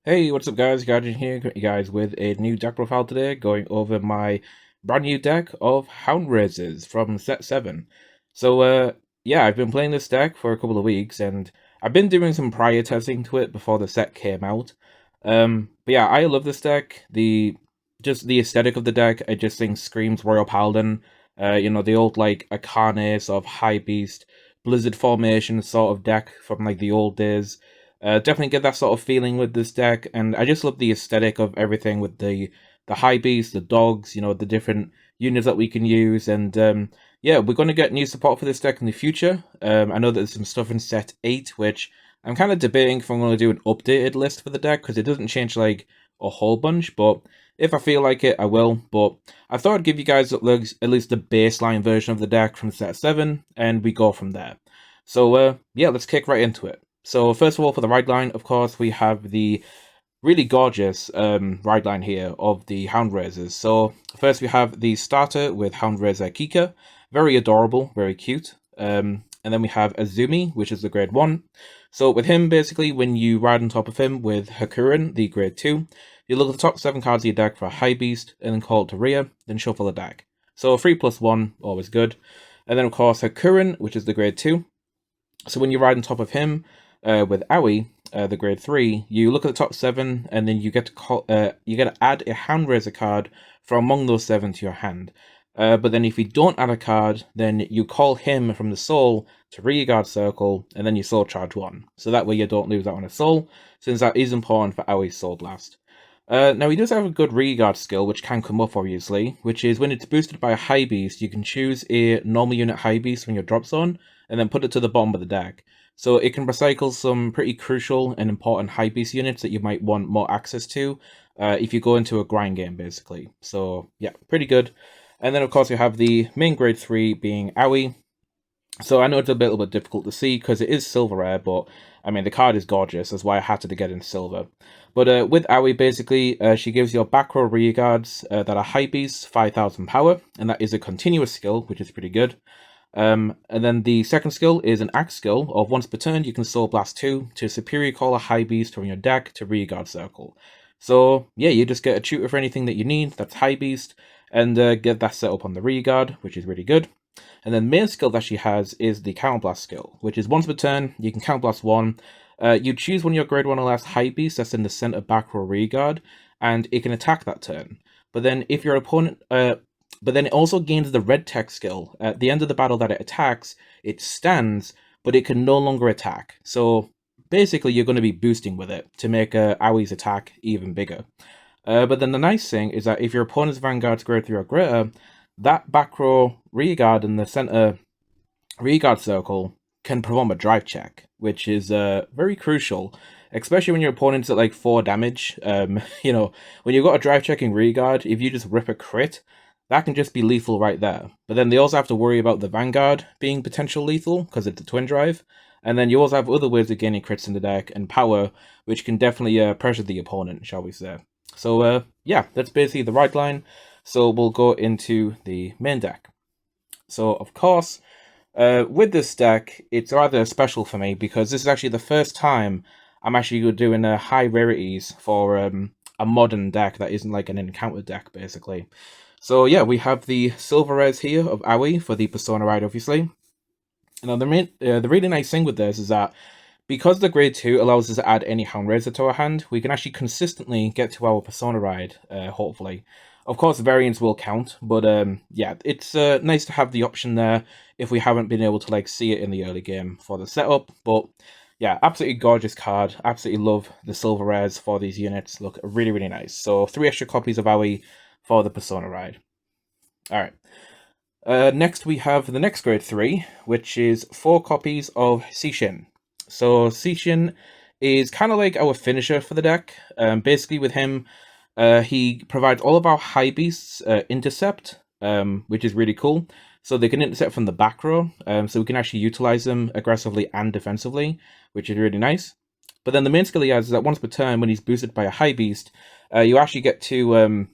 Hey, what's up guys? Guardian here, got you guys with a new deck profile today, going over my brand new deck of Hound Raisers from set 7. Yeah, I've been playing this deck for a couple of weeks, and I've been doing some prior testing to it before the set came out. But yeah, I love this deck. Just the aesthetic of the deck, I just think screams Royal Paladin. The old like Arcane sort of high beast, Blizzard formation sort of deck from like the old days. Definitely get that sort of feeling with this deck, and I just love the aesthetic of everything with the high beasts, the dogs, the different units that we can use, and yeah, we're going to get new support for this deck in the future. I know that there's some stuff in set 8, which I'm kind of debating if I'm going to do an updated list for the deck, because it doesn't change like a whole bunch, but if I feel like it, I will. But I thought I'd give you guys at least the baseline version of the deck from set 7, and we go from there. Yeah, let's kick right into it. So first of all, for the ride line, of course, we have the really gorgeous ride line here of the Hound Raisers. So first we have the starter with Hound Raiser Keter, very adorable, very cute. And then we have Azumi, which is the grade 1. So with him, basically, when you ride on top of him with Hakurin, the grade 2, you look at the top 7 cards of your deck for a high beast, and then call it to rear, then shuffle the deck. So 3+1, always good. And then of course Hakurin, which is the grade 2. So when you ride on top of him, with Aoi, the grade 3, you look at the top 7, and then you get to add a Hound Raiser card from among those 7 to your hand. But then if you don't add a card, then you call him from the soul to Rearguard Circle, and then you soul charge 1. So that way you don't lose out on a soul, since that is important for Aoi's Soul Blast. Now he does have a good Rearguard skill, which can come up obviously, which is when it's boosted by a High Beast, you can choose a normal unit High Beast from your drop zone, and then put it to the bottom of the deck. So it can recycle some pretty crucial and important high beast units that you might want more access to if you go into a grind game, basically. So yeah, pretty good. And then of course you have the main grade 3 being Aoi. So I know it's a little bit difficult to see because it is silver rare, but I mean the card is gorgeous. That's why I had to get in silver. But with Aoi, basically, she gives your back row rear guards that are high beasts 5,000 power, and that is a continuous skill, which is pretty good. And then the second skill is an axe skill of once per turn you can Soul Blast 2 to superior call a high beast from your deck to Rearguard Circle. So yeah, you just get a tutor for anything that you need that's high beast, and get that set up on the Rearguard, which is really good. And then the main skill that she has is the Counterblast skill, which is once per turn you can Counterblast 1. You choose one of your grade 1 or less high beasts that's in the center back row Rearguard, and it can attack that turn. But then if your opponent but then it also gains the red tech skill. At the end of the battle that it attacks, it stands, but it can no longer attack. So basically you're going to be boosting with it to make Aoi's attack even bigger. But then the nice thing is that if your opponent's Vanguard's grade 3 or greater, that back row rearguard in the center rearguard circle can perform a drive check, which is very crucial, especially when your opponent's at like 4 damage. When you've got a drive checking rearguard, if you just rip a crit, that can just be lethal right there. But then they also have to worry about the Vanguard being potential lethal, because it's a twin drive. And then you also have other ways of gaining crits in the deck, and power, which can definitely pressure the opponent, shall we say. So yeah, that's basically the right line. So we'll go into the main deck. So of course, with this deck, it's rather special for me, because this is actually the first time I'm actually doing high rarities for a modern deck that isn't like an encounter deck, basically. So yeah, we have the silver rares here of Aoi for the Persona ride, obviously. Now the really nice thing with this is that because the grade 2 allows us to add any Hound Raiser to our hand, we can actually consistently get to our Persona ride, hopefully. Of course, variants will count, but yeah, it's nice to have the option there if we haven't been able to like see it in the early game for the setup. But yeah, absolutely gorgeous card. Absolutely love the silver rares for these units. Look really, really nice. So 3 extra copies of Aoi for the Persona ride. Alright. Next we have the next grade 3, which is 4 copies of Sishin. So Sishin is kind of like our finisher for the deck. Basically with him, he provides all of our high beasts intercept, which is really cool. So they can intercept from the back row, so we can actually utilize them aggressively and defensively, which is really nice. But then the main skill he has is that once per turn, when he's boosted by a high beast, you actually get to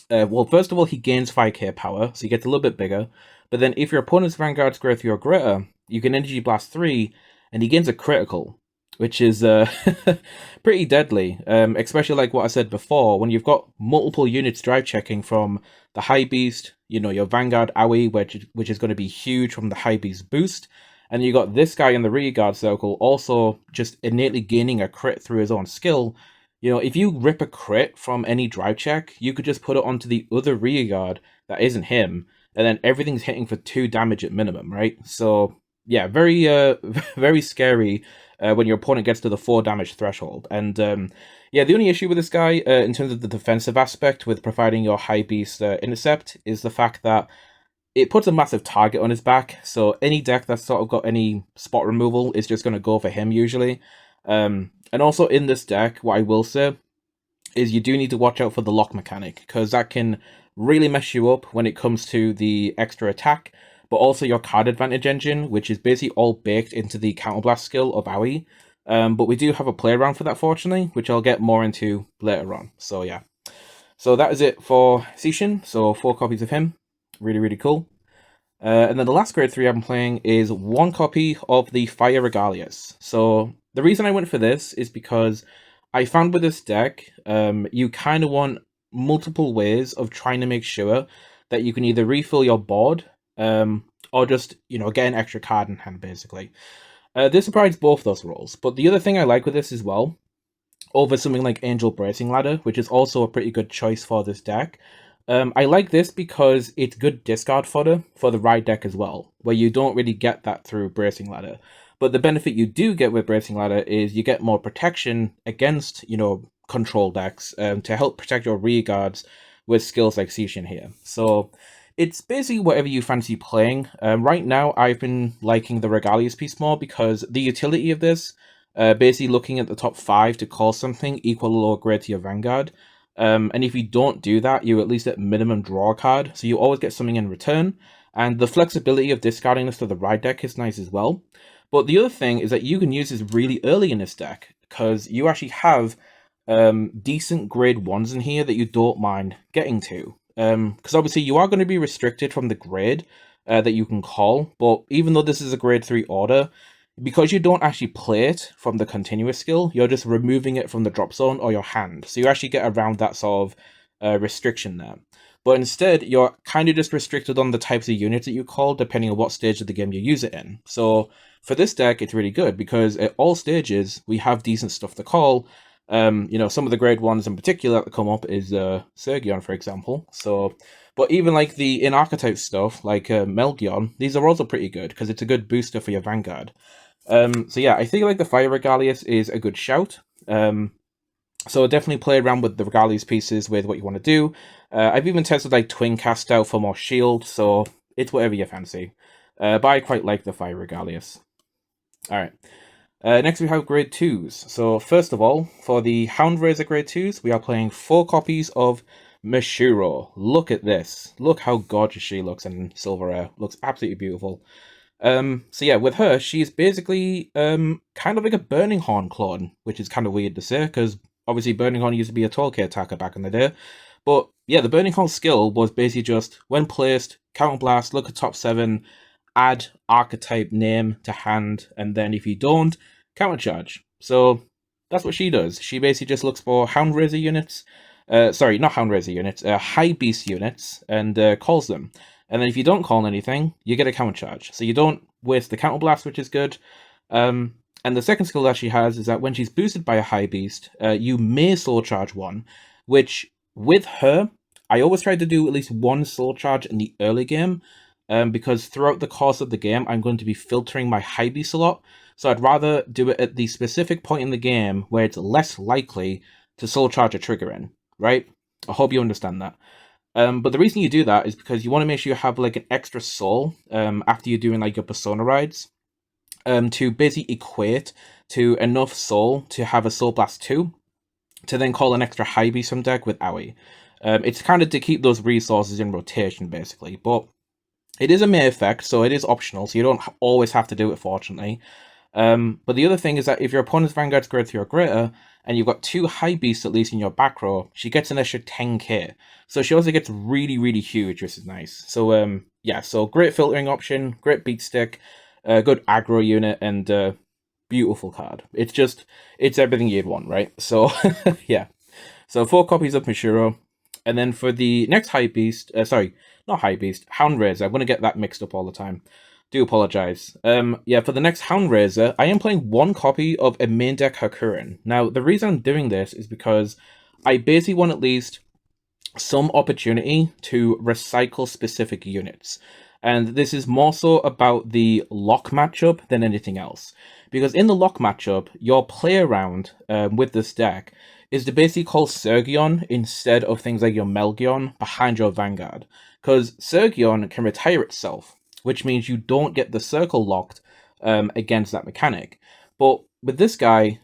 well, first of all, he gains 5k power, so he gets a little bit bigger. But then if your opponent's Vanguard's grade 3 or greater, you can Energy Blast 3, and he gains a critical. which is pretty deadly. Especially like what I said before, when you've got multiple units drive checking from the High Beast, you know, your Vanguard AoE, which is going to be huge from the High Beast boost, and you got this guy in the rear guard circle also just innately gaining a crit through his own skill. You know, if you rip a crit from any drive check, you could just put it onto the other rear guard that isn't him, and then everything's hitting for 2 damage at minimum, right? So yeah, very very scary when your opponent gets to the 4 damage threshold. And yeah, the only issue with this guy in terms of the defensive aspect with providing your high beast intercept is the fact that it puts a massive target on his back. So any deck that's sort of got any spot removal is just going to go for him usually. And also in this deck, what I will say is you do need to watch out for the lock mechanic, because that can really mess you up when it comes to the extra attack, but also your card advantage engine, which is basically all baked into the counterblast skill of AoE. But we do have a play around for that, fortunately, which I'll get more into later on. So yeah. So that is it for Seishin. So 4 copies of him. Really, really cool. And then the last grade 3 I'm playing is 1 copy of the Fire Regalias. So the reason I went for this is because I found with this deck, you kind of want multiple ways of trying to make sure that you can either refill your board, or just, you know, get an extra card in hand, basically. This provides both those roles, but the other thing I like with this as well, over something like Angel Bracing Ladder, which is also a pretty good choice for this deck, I like this because it's good discard fodder for the ride deck as well, where you don't really get that through Bracing Ladder. But the benefit you do get with Bracing Ladder is you get more protection against, you know, control decks to help protect your rear guards with skills like Seishin here. So it's basically whatever you fancy playing. Right now, I've been liking the Regalias piece more because the utility of this, basically looking at the top 5 to call something equal or lower grade to your Vanguard. And if you don't do that, you at least at minimum draw a card, so you always get something in return. And the flexibility of discarding this to the ride deck is nice as well. But the other thing is that you can use this really early in this deck, because you actually have decent grade 1s in here that you don't mind getting to. Because obviously you are going to be restricted from the grade that you can call, but even though this is a grade 3 order, because you don't actually play it from the continuous skill, you're just removing it from the drop zone or your hand. So you actually get around that sort of restriction there. But instead, you're kind of just restricted on the types of units that you call, depending on what stage of the game you use it in. So for this deck, it's really good, because at all stages, we have decent stuff to call. You know, some of the grade 1s in particular that come up is Sergion, for example. So, but even like the in-archetype stuff, like Melgion, these are also pretty good, because it's a good booster for your Vanguard. So yeah, I think like the Fire Regalias is a good shout. So definitely play around with the Regalias pieces with what you want to do. I've even tested like Twin Cast out for more shield, so it's whatever you fancy. But I quite like the Fire Regalias. Alright. Next we have grade 2s. So first of all, for the Hound Raiser grade 2s, we are playing 4 copies of Mishuro. Look at this. Look how gorgeous she looks in silver air. Looks absolutely beautiful. So yeah, with her, she's basically kind of like a Burning Horn clone, which is kind of weird to say, because obviously Burning Horn used to be a 12k attacker back in the day. But yeah, the Burning Horn skill was basically just, when placed, counterblast, look at top 7, add archetype name to hand, and then if you don't, countercharge. So that's what she does. She basically just looks for Hound Raiser units, sorry, not Hound Raiser units, High Beast units, and calls them. And then if you don't call anything, you get a countercharge. So you don't waste the counterblast, which is good. And the second skill that she has is that when she's boosted by a high beast, you may soul charge one, which with her, I always try to do at least 1 soul charge in the early game, because throughout the course of the game, I'm going to be filtering my high beast a lot. So I'd rather do it at the specific point in the game where it's less likely to soul charge a trigger in, right? I hope you understand that. But the reason you do that is because you want to make sure you have like an extra soul after you're doing like your persona rides, to basically equate to enough soul to have a Soul Blast 2 to then call an extra high beast from deck with AoE. It's kind of to keep those resources in rotation, basically. But it is a May effect, so it is optional, so you don't always have to do it, fortunately. But the other thing is that if your opponent's Vanguard's grade 3 or greater, and you've got 2 high beasts at least in your back row, she gets an extra 10k. So she also gets really, really huge, which is nice. So, yeah, so great filtering option, great beat stick, good aggro unit, and beautiful card. It's everything you'd want, right? So yeah. So 4 copies of Mishiro. And then for the next High Beast, sorry, not High Beast, Hound Raiser. I'm going to get that mixed up all the time. Do apologize. Yeah, for the next Hound Raiser, I am playing 1 copy of a main deck Hakurin. Now, the reason I'm doing this is because I basically want at least some opportunity to recycle specific units. And this is more so about the lock matchup than anything else. Because in the lock matchup, your play around with this deck is to basically call Sergion instead of things like your Melgion behind your Vanguard. Because Sergion can retire itself, which means you don't get the circle locked against that mechanic. But with this guy,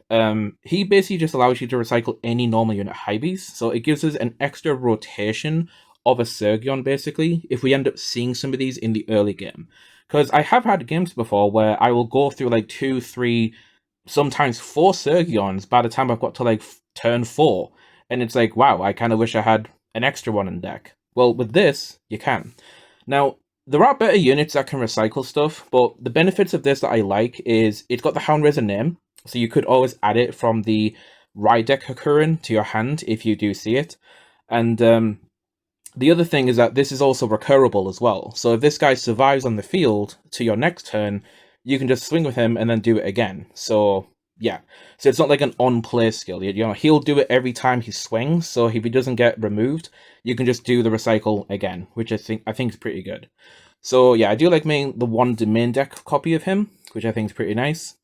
he basically just allows you to recycle any normal unit high beast, so it gives us an extra rotation of a Sergion, basically, if we end up seeing some of these in the early game. Because I have had games before where I will go through like 2, 3, sometimes 4 Sergions by the time I've got to like turn 4, and it's like, wow, I kind of wish I had an extra one in deck. Well, with this, you can. Now, there are better units that can recycle stuff, but the benefits of this that I like is it's got the Hound Raiser name, so you could always add it from the Ride deck Hakurin to your hand if you do see it. And the other thing is that this is also recurable as well. So if this guy survives on the field to your next turn, you can just swing with him and then do it again. So yeah, so it's not like an on-play skill. You know, he'll do it every time he swings. So if he doesn't get removed, you can just do the recycle again, which I think is pretty good. So yeah, I do like making the one main deck copy of him, which I think is pretty nice.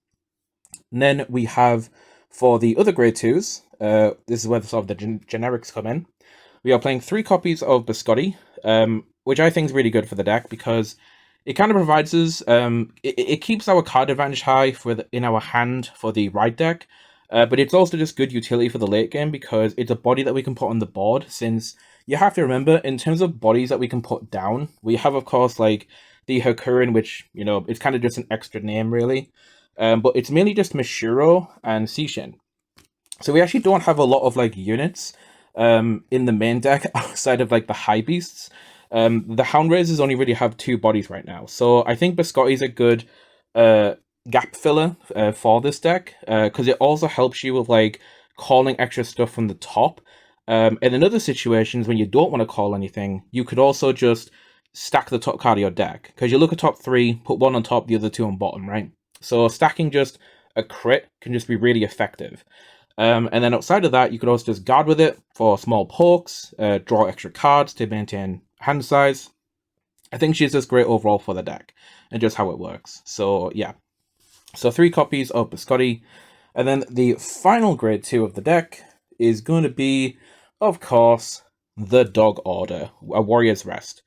And then we have for the other grade 2s, this is where sort of the generics come in. We are playing 3 copies of Biscotti, which I think is really good for the deck because it kind of provides us, it keeps our card advantage high in our hand for the Ride deck, but it's also just good utility for the late game because it's a body that we can put on the board, since you have to remember, in terms of bodies that we can put down, we have, of course, like the Hakurin, which, you know, it's kind of just an extra name, really. But it's mainly just Mishiro and Seishin. So we actually don't have a lot of, like, units in the main deck outside of, like, the high beasts. The Hound Raisers only really have 2 bodies right now. So I think Biscotti is a good gap filler for this deck, because it also helps you with, like, calling extra stuff from the top. And in other situations, when you don't want to call anything, you could also just stack the top card of your deck. Because you look at top 3, put 1 on top, the other 2 on bottom, right? So stacking just a crit can just be really effective. And then outside of that, you could also just guard with it for small pokes, draw extra cards to maintain hand size. I think she's just great overall for the deck, and just how it works. So yeah. So 3 copies of Biscotti. And then the final grade 2 of the deck is going to be, of course, the Dog Order, a Warrior's Rest.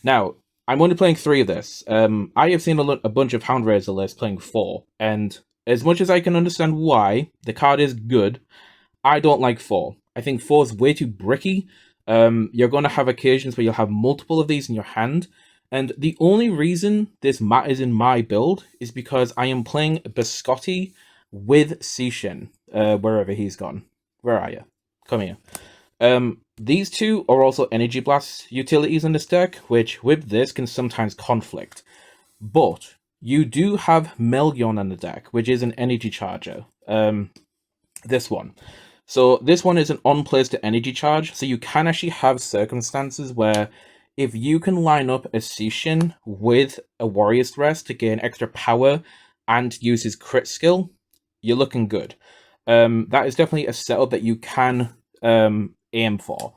Now, I'm only playing 3 of this. I have seen a bunch of Hound Raiser lists playing 4, and as much as I can understand why, the card is good, I don't like 4. I think 4 is way too bricky. You're going to have occasions where you'll have multiple of these in your hand, and the only reason this matters in my build is because I am playing Biscotti with Seishin, wherever he's gone. Where are you? Come here. These 2 are also Energy Blast utilities in this deck, which with this can sometimes conflict. But you do have Melgion in the deck, which is an energy charger. This one. So this one is an on-place to energy charge, so you can actually have circumstances where if you can line up a Seishin with a Warrior's Rest to gain extra power and use his crit skill, you're looking good. That is definitely a setup that you can aim for.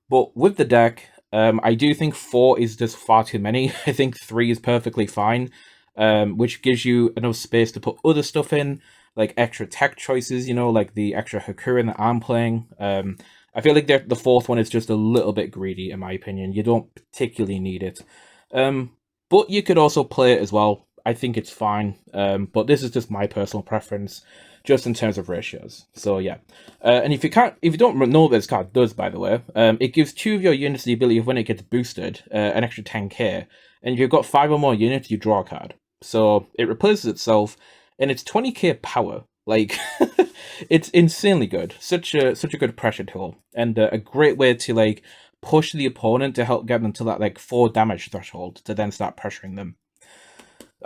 But with the deck, I do think 4 is just far too many. I think 3 is perfectly fine, which gives you enough space to put other stuff in, like extra tech choices, you know, like the extra Hakurin that I'm playing. I feel like the 4th one is just a little bit greedy, in my opinion. You don't particularly need it. But you could also play it as well. I think it's fine. But this is just my personal preference, just in terms of ratios. So yeah. And if you don't know what this card does, by the way, it gives 2 of your units the ability of, when it gets boosted, an extra 10k. And if you've got 5 or more units, you draw a card. So it replaces itself, and it's 20k power. Like, it's insanely good. Such a good pressure tool, and a great way to, like, push the opponent to help get them to that, like, 4 damage threshold to then start pressuring them.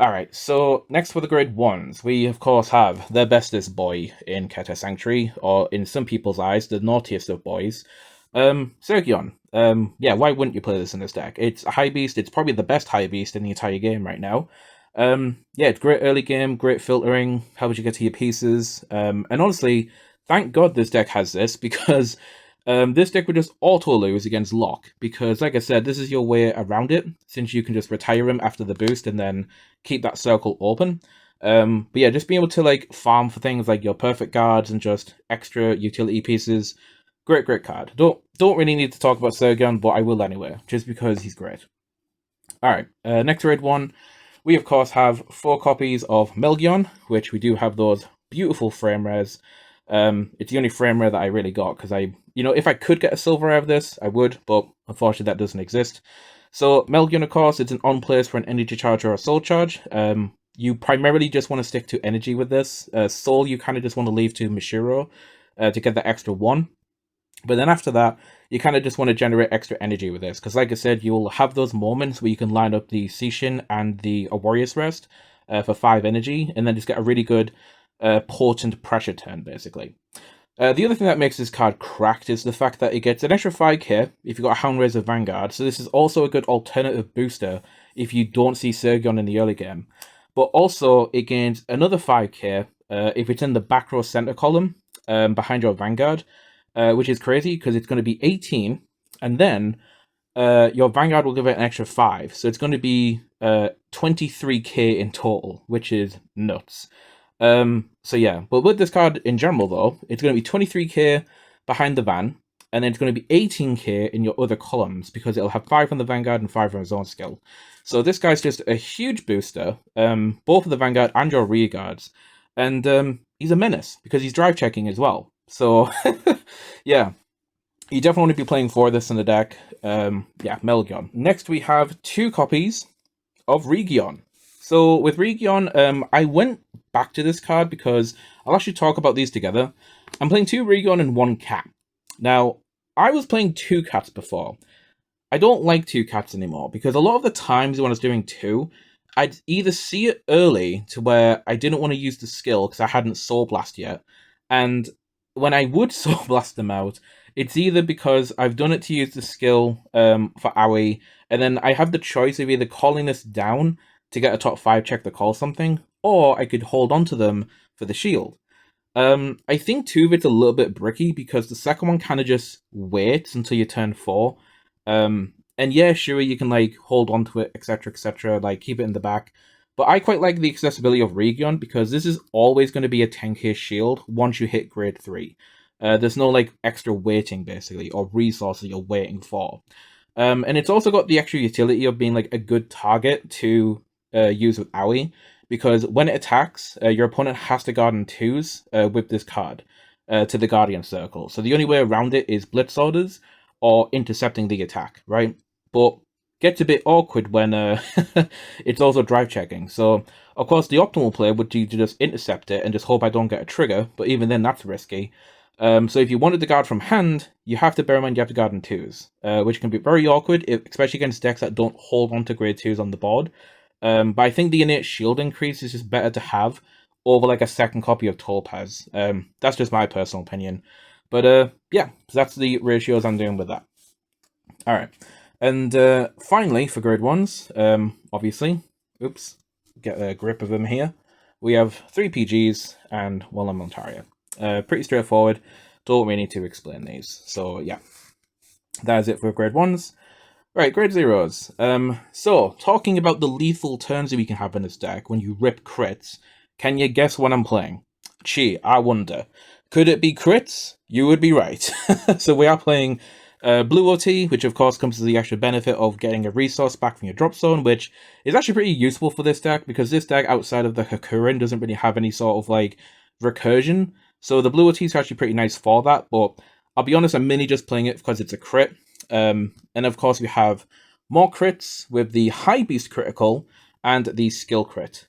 Alright, so next for the grade 1s, we of course have the bestest boy in Keter Sanctuary, or in some people's eyes, the naughtiest of boys. Sergion. Yeah, why wouldn't you play this in this deck? It's a high beast, it's probably the best high beast in the entire game right now. Yeah, it's great early game, great filtering, helps you get to your pieces. And honestly, thank God this deck has this, because this deck would just auto lose against Lock, because like I said, this is your way around it, since you can just retire him after the boost and then keep that circle open. But yeah, just being able to like farm for things like your perfect guards and just extra utility pieces. Great, great card. Don't really need to talk about Sergon, but I will anyway, just because he's great. Alright, next raid 1, we of course have 4 copies of Melgion, which we do have those beautiful frame rares. It's the only frame rare that I really got, because if I could get a silver rare of this, I would, but unfortunately that doesn't exist. So Melgion, of course, it's an on-place for an energy charge or a soul charge. You primarily just want to stick to energy with this. Soul, you kind of just want to leave to Mishiro to get the extra 1. But then after that, you kind of just want to generate extra energy with this, because like I said, you'll have those moments where you can line up the Seishin and the A Warrior's Rest for 5 energy, and then just get a really good potent pressure turn, basically. The other thing that makes this card cracked is the fact that it gets an extra 5k if you've got a Hound Raiser Vanguard, so this is also a good alternative booster if you don't see Sergion in the early game. But also, it gains another 5k if it's in the back row center column behind your Vanguard, which is crazy because it's going to be 18, and then your Vanguard will give it an extra 5, so it's going to be 23k in total, which is nuts. So yeah, but with this card in general though, it's going to be 23k behind the Van, and then it's going to be 18k in your other columns, because it'll have 5 on the Vanguard and 5 on his own skill. So this guy's just a huge booster, both of the Vanguard and your rear guards, and he's a menace, because he's drive checking as well. So, yeah, you definitely want to be playing for this in the deck. Yeah, Melgion. Next, we have 2 copies of Region. So, with Region, I went back to this card because I'll actually talk about these together. I'm playing 2 Region and 1 cat. Now, I was playing 2 cats before. I don't like 2 cats anymore, because a lot of the times when I was doing 2, I'd either see it early to where I didn't want to use the skill because I hadn't Soul Blast yet, and when I would Soul Blast them out, it's either because I've done it to use the skill for Aoi, and then I have the choice of either calling this down to get a top 5 check to call something, or I could hold on to them for the shield. I think 2 of it's a little bit bricky, because the second one kind of just waits until you turn 4. And yeah, sure, you can like hold on to it, etc., like keep it in the back. But I quite like the accessibility of Region, because this is always going to be a 10k shield once you hit grade 3. There's no like extra waiting, basically, or resources you're waiting for. And it's also got the extra utility of being like a good target to use with Aoi, because when it attacks, your opponent has to guard in 2s with this card to the Guardian Circle. So the only way around it is Blitz Orders or intercepting the attack, right? But gets a bit awkward when it's also drive checking. So, of course, the optimal play would be to just intercept it and just hope I don't get a trigger, but even then, that's risky. So if you wanted to guard from hand, you have to bear in mind you have to guard in 2s, which can be very awkward, especially against decks that don't hold on to grade 2s on the board. But I think the innate shield increase is just better to have over like a second copy of Topaz. That's just my personal opinion. But yeah, so that's the ratios I'm doing with that. Alright. And finally, for grade 1s, obviously, oops, get a grip of them here. We have 3 PGs and 1 Montaria. Pretty straightforward, don't really need to explain these. So yeah, that is it for grade 1s. Right, grade 0s. So, talking about the lethal turns that we can have in this deck when you rip crits, can you guess what I'm playing? Gee, I wonder. Could it be crits? You would be right. So we are playing Blue OT, which of course comes with the extra benefit of getting a resource back from your drop zone, which is actually pretty useful for this deck, because this deck outside of the Hakurin doesn't really have any sort of like recursion. So the Blue OT is actually pretty nice for that, but I'll be honest, I'm mainly just playing it because it's a crit. And of course we have more crits with the High Beast critical and the skill crit.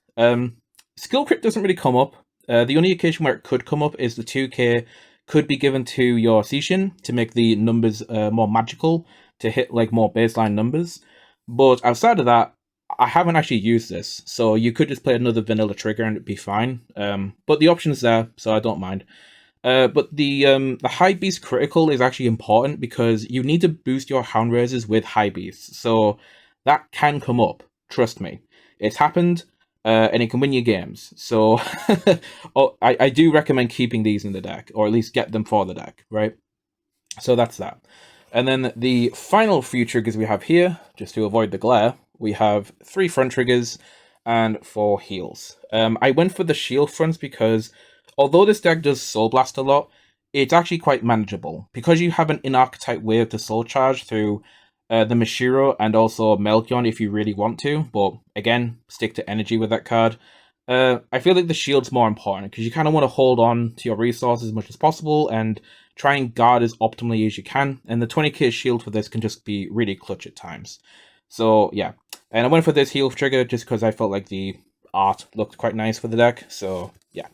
Skill crit doesn't really come up. The only occasion where it could come up is the 2k could be given to your Seishin to make the numbers more magical, to hit like more baseline numbers. But outside of that, I haven't actually used this, so you could just play another vanilla trigger and it'd be fine. But the option's there, so I don't mind. But the high beast critical is actually important because you need to boost your Hound Raisers with high beasts. So that can come up. Trust me, it's happened, and it can win you games. So I do recommend keeping these in the deck, or at least get them for the deck, right? So that's that. And then the final few triggers we have here, just to avoid the glare, we have 3 front triggers and 4 heals. I went for the shield fronts because although this deck does Soul Blast a lot, it's actually quite manageable. Because you have an in-archetype wave to Soul Charge through the Mashiro and also Melchion if you really want to, but again, stick to energy with that card. I feel like the shield's more important because you kind of want to hold on to your resources as much as possible and try and guard as optimally as you can, and the 20k shield for this can just be really clutch at times. So yeah, and I went for this heal trigger just because I felt like the art looked quite nice for the deck, so yeah.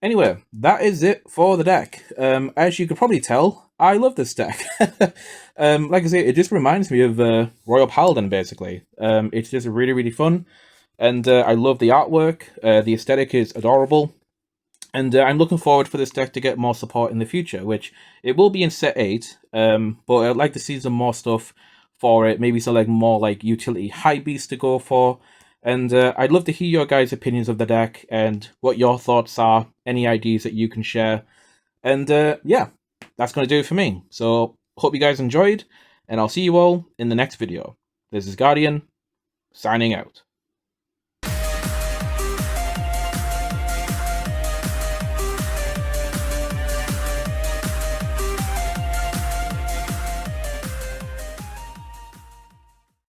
Anyway, that is it for the deck. As you could probably tell, I love this deck. Like I say, it just reminds me of Royal Paladin, basically. It's just really, really fun, and I love the artwork. The aesthetic is adorable. And I'm looking forward for this deck to get more support in the future, which it will be in set 8, but I'd like to see some more stuff for it, maybe some more utility high beast to go for. And I'd love to hear your guys' opinions of the deck and what your thoughts are, any ideas that you can share. And yeah, that's going to do it for me. So hope you guys enjoyed, and I'll see you all in the next video. This is Guardian, signing out.